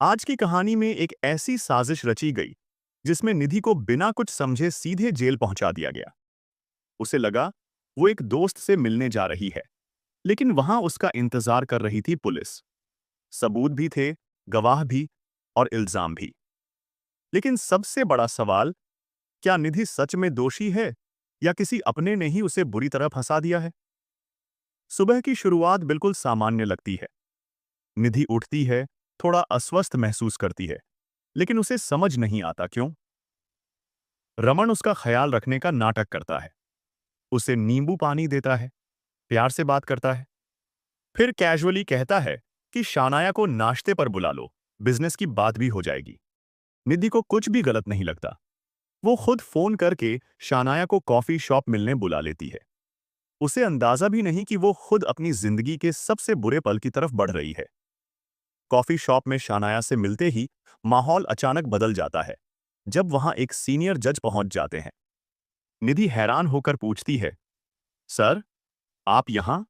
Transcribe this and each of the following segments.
आज की कहानी में एक ऐसी साजिश रची गई जिसमें निधि को बिना कुछ समझे सीधे जेल पहुंचा दिया गया। उसे लगा वो एक दोस्त से मिलने जा रही है, लेकिन वहां उसका इंतजार कर रही थी पुलिस। सबूत भी थे, गवाह भी, और इल्जाम भी। लेकिन सबसे बड़ा सवाल, क्या निधि सच में दोषी है या किसी अपने ने ही उसे बुरी तरह फंसा दिया है? सुबह की शुरुआत बिल्कुल सामान्य लगती है। निधि उठती है, थोड़ा अस्वस्थ महसूस करती है, लेकिन उसे समझ नहीं आता क्यों। रमन उसका ख्याल रखने का नाटक करता है, उसे नींबू पानी देता है, प्यार से बात करता है, फिर कैजुअली कहता है कि शानाया को नाश्ते पर बुला लो, बिजनेस की बात भी हो जाएगी। निधि को कुछ भी गलत नहीं लगता। वो खुद फोन करके शानाया को कॉफी शॉप मिलने बुला लेती है। उसे अंदाजा भी नहीं कि वो खुद अपनी जिंदगी के सबसे बुरे पल की तरफ बढ़ रही है। कॉफी शॉप में शानाया से मिलते ही माहौल अचानक बदल जाता है जब वहां एक सीनियर जज पहुंच जाते हैं। निधि हैरान होकर पूछती है, सर, आप यहां?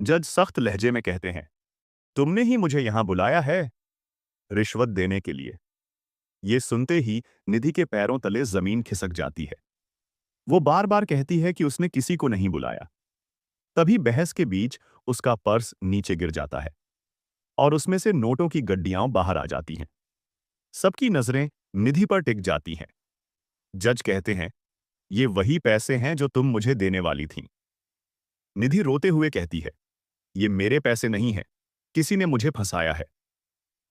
जज सख्त लहजे में कहते हैं, तुमने ही मुझे यहां बुलाया है, रिश्वत देने के लिए। ये सुनते ही निधि के पैरों तले जमीन खिसक जाती है। वो बार बार कहती है कि उसने किसी को नहीं बुलाया। तभी बहस के बीच उसका पर्स नीचे गिर जाता है और उसमें से नोटों की गड्डियां बाहर आ जाती हैं। सबकी नजरें निधि पर टिक जाती हैं। जज कहते हैं, ये वही पैसे हैं जो तुम मुझे देने वाली थीं। निधि रोते हुए कहती है, ये मेरे पैसे नहीं हैं, किसी ने मुझे फंसाया है।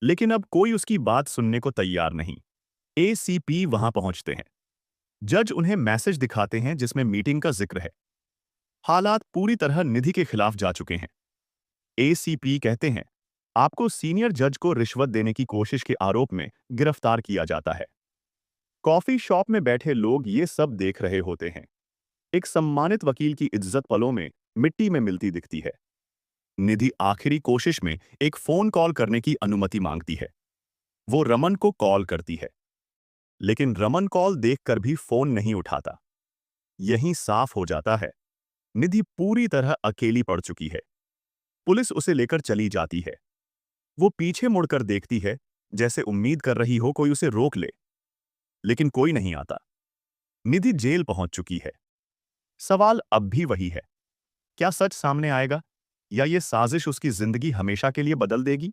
लेकिन अब कोई उसकी बात सुनने को तैयार नहीं। एसीपी वहां पहुंचते हैं। जज उन्हें मैसेज दिखाते हैं जिसमें मीटिंग का जिक्र है। हालात पूरी तरह निधि के खिलाफ जा चुके हैं। एसीपी कहते हैं, आपको सीनियर जज को रिश्वत देने की कोशिश के आरोप में गिरफ्तार किया जाता है। कॉफी शॉप में बैठे लोग ये सब देख रहे होते हैं। एक सम्मानित वकील की इज्जत पलों में मिट्टी में मिलती दिखती है। निधि आखिरी कोशिश में एक फोन कॉल करने की अनुमति मांगती है। वो रमन को कॉल करती है, लेकिन रमन कॉल देखकर भी फोन नहीं उठाता। यहीं साफ हो जाता है, निधि पूरी तरह अकेली पड़ चुकी है। पुलिस उसे लेकर चली जाती है। वो पीछे मुड़कर देखती है, जैसे उम्मीद कर रही हो कोई उसे रोक ले, लेकिन कोई नहीं आता। निधि जेल पहुंच चुकी है। सवाल अब भी वही है, क्या सच सामने आएगा या ये साजिश उसकी जिंदगी हमेशा के लिए बदल देगी?